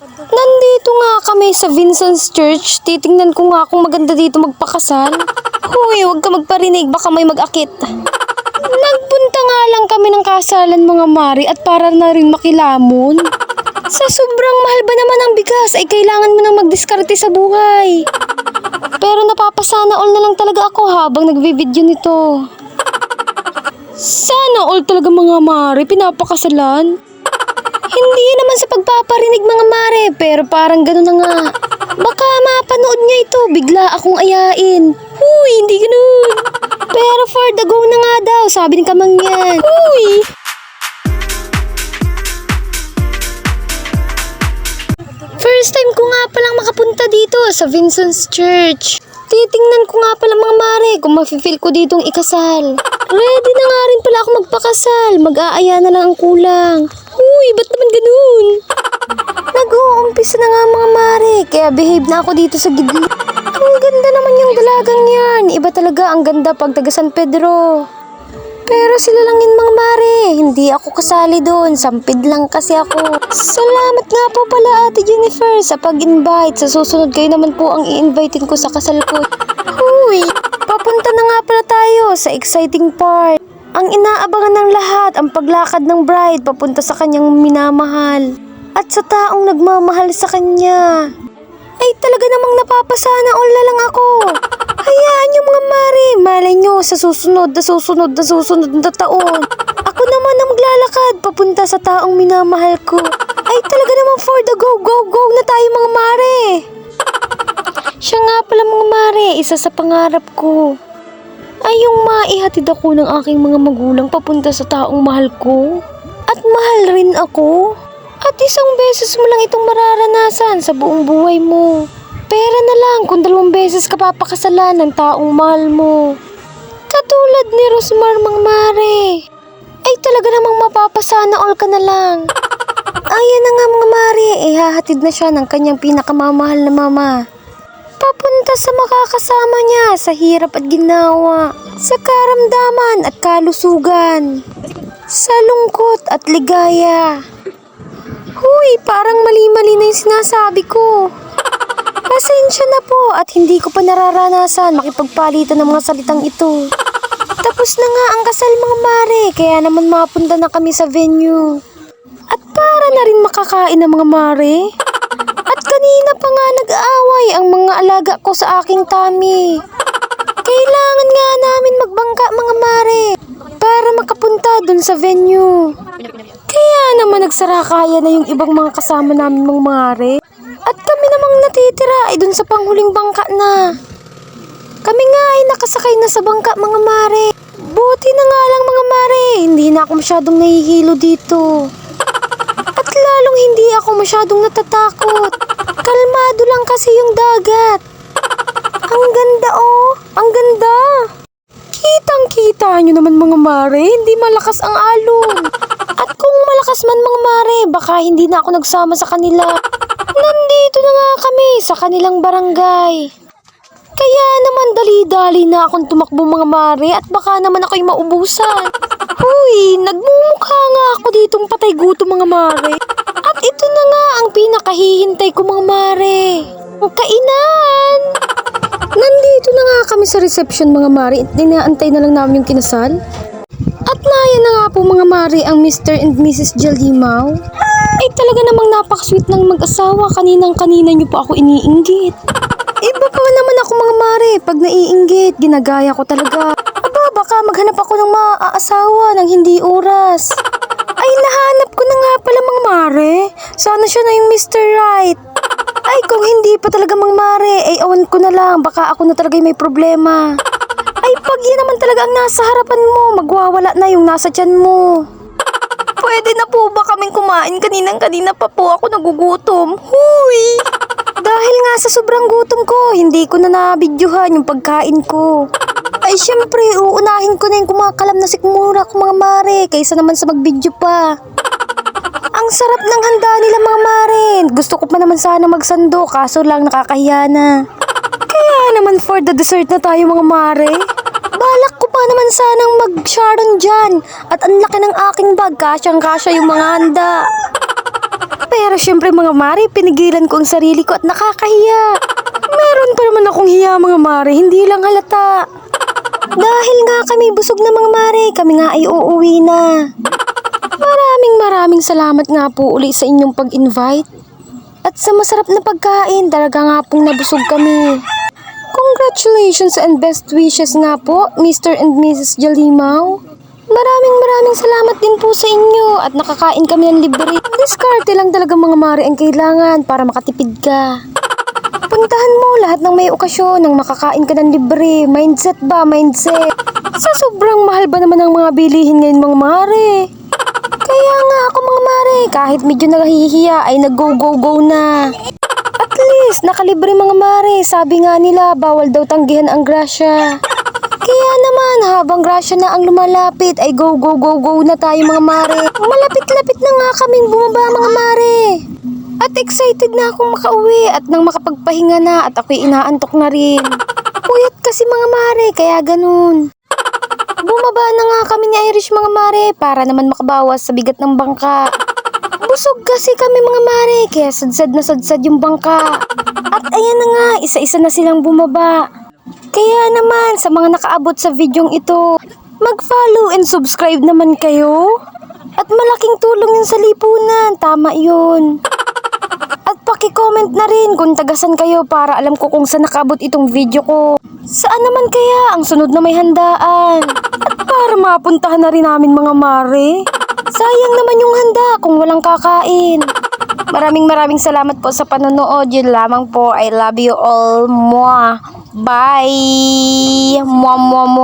Nandito nga kami sa Vincent's Church. Titingnan ko nga kung maganda dito magpakasal. Huy, huwag ka magparinig, baka may mag-akit. Nagpunta nga lang kami ng kasalan mga mari at para na rin makilamon. Sa sobrang mahal ba naman ang bigas ay kailangan mo nang magdiskarte sa buhay. Pero napapasana all na lang talaga ako habang nagvi-video nito. Sana all talaga mga mari, pinapakasalan. Hindi naman sa pagpaparinig mga mare, pero parang gano'n na nga. Baka mapanood niya ito, bigla akong ayain. Huy, hindi gano'n. Pero for the go na nga daw, sabi ni Kamang yan. Huy! First time ko nga palang makapunta dito sa Vincent's Church. Titingnan ko nga pala mga mare kung mafe-feel ko ditong ikasal. Ready na nga rin pala ako magpakasal. Mag-aaya na lang ang kulang. Uy, ba't naman ganun? Nag-uumpisa na nga mga mare, kaya behave na ako dito sa gidli. Ang ganda naman yung dalagang yan. Iba talaga ang ganda pag taga San Pedro. Pero sila lang yun mga mare, hindi ako kasali doon. Sampid lang kasi ako. Salamat nga po pala Ate Jennifer sa pag-invite. Sa susunod kayo naman po ang i-invitein ko sa kasal ko. Uy, papunta na nga pala tayo sa exciting part. Ang inaabangan ng lahat, ang paglakad ng bride papunta sa kanyang minamahal. At sa taong nagmamahal sa kanya. Ay talaga namang napapasana all na lang ako. Hayaan nyo mga mare, malay nyo sa susunod na taon. Ako naman ang maglalakad papunta sa taong minamahal ko. Ay talaga naman for the go na tayo mga mare. Siya nga pala mga mare, isa sa pangarap ko ay yung maihatid ako ng aking mga magulang papunta sa taong mahal ko. At mahal rin ako. At isang beses mo lang itong mararanasan sa buong buhay mo. Pera na lang kung 2 beses ka papakasalan ng taong mahal mo. Katulad ni Rosmar mga mare. Ay talaga namang mapapasana all ka na lang. Ayan na nga mga mare, ihahatid na siya ng kanyang pinakamamahal na mama. Papunta sa makakasama niya sa hirap at ginawa, sa karamdaman at kalusugan, sa lungkot at ligaya. Huy, parang mali-mali na yung sinasabi ko. Pasensya na po at hindi ko pa nararanasan makipagpalitan ng mga salitang ito. Tapos na nga ang kasal mga mare, kaya naman mapunta na kami sa venue. At para na rin makakain ng mga mare. At kanina pa nga nag-aaway ang mga alaga ko sa aking tummy. Kailangan nga namin magbangka mga mare para makapunta dun sa venue. Kaya naman nagsarakaya na yung ibang mga kasama namin mga mare. At kami namang natitira ay dun sa panghuling bangka na. Kami nga ay nakasakay na sa bangka mga mare. Buti na nga lang mga mare, hindi na ako masyadong nahihilo dito. At lalong hindi ako masyadong natatakot. Kalmado lang kasi yung dagat. Ang ganda oh, ang ganda. Kitang-kita nyo naman mga mare, hindi malakas ang alon. At kung malakas man mga mare, baka hindi na ako nagsama sa kanila. Nandito na nga kami sa kanilang barangay. Kaya naman dali-dali na akong tumakbo mga mare at baka naman ako'y maubusan. Huy, nagmumukha nga ako ditong patay gutom mga mare. At ito na nga ang pinakahihintay ko mga mare. Kainan! Nandito na nga kami sa reception mga mare. Inaantay na lang namin yung kinasal. At nayan na nga po mga mare ang Mr. and Mrs. Jalimaw. Ay talaga namang napakasweet ng mag-asawa. Kaninang-kanina niyo po ako iniinggit. Iba pa naman ako mga mare. Pag naiinggit, ginagaya ko talaga. Aba, baka maghanap ako ng maaasawa ng hindi oras. Ay, nahanap ko na nga pala mga mare. Sana siya na yung Mr. Right. Ay, kung hindi pa talaga mga mare, ay awan ko na lang. Baka ako na talaga may problema. Ay, pag yan naman talaga ang nasa harapan mo, magwawala na yung nasa tiyan mo. Pwede na po ba kaming kumain? Kaninang-kanina pa po ako nagugutom. Huy! Dahil nga sa sobrang gutom ko, hindi ko na nabidyohan yung pagkain ko. Ay syempre, uunahin ko na yung kumakalam na sikmura ko mga mare, kaysa naman sa magbidyo pa. Ang sarap ng handa nila mga mare. Gusto ko pa naman sana magsando, kaso lang nakakahiya na. Kaya naman for the dessert na tayo mga mare. Balak ko pa naman sanang mag-Sharon dyan. At ang laki ng aking bag, kasyang-kasya yung mga handa. Pero syempre mga mare, pinigilan ko ang sarili ko at nakakahiya. Meron pa naman akong hiya mga mare, hindi lang halata. Dahil nga kami busog na mga mare, kami nga ay uuwi na. Maraming salamat nga po uli sa inyong pag-invite. At sa masarap na pagkain, talaga nga pong nabusog kami. Congratulations and best wishes nga po, Mr. and Mrs. Jalimaw. Maraming salamat din po sa inyo at nakakain kami ng libre. Diskarte lang talaga mga mare ang kailangan para makatipid ka. Puntahan mo lahat ng may okasyon nang makakain ka ng libre. Mindset ba? Mindset. Sa sobrang mahal ba naman ang mga bilihin ngayon mga mare? Kaya nga ako mga mare, kahit medyo nakahihiya ay nag-go na. At least, nakalibre mga mare. Sabi nga nila, bawal daw tanggihan ang grasya. Kaya naman, habang grasya na ang lumalapit, ay go na tayo mga mare. Malapit-lapit na nga kaming bumaba mga mare. At excited na akong makauwi at nang makapagpahinga na at ako'y inaantok na rin. Puyat kasi mga mare, kaya ganun. Bumaba na nga kami ni Irish mga mare para naman makabawas sa bigat ng bangka. Busog kasi kami mga mare, kaya sadsad na sadsad yung bangka. At ayan na nga, isa-isa na silang bumaba. Kaya naman, sa mga nakaabot sa videong ito, mag-follow and subscribe naman kayo. At malaking tulong yun sa lipunan, tama yun. At paki-comment na rin kung tagasan kayo para alam ko kung saan nakaabot itong video ko. Saan naman kaya ang sunod na may handaan? At para mapuntahan na rin namin mga mare. Sayang naman yung handa kung walang kakain. Maraming salamat po sa panonood. Yun lamang po. I love you all. Mwah. Bye. Mwah.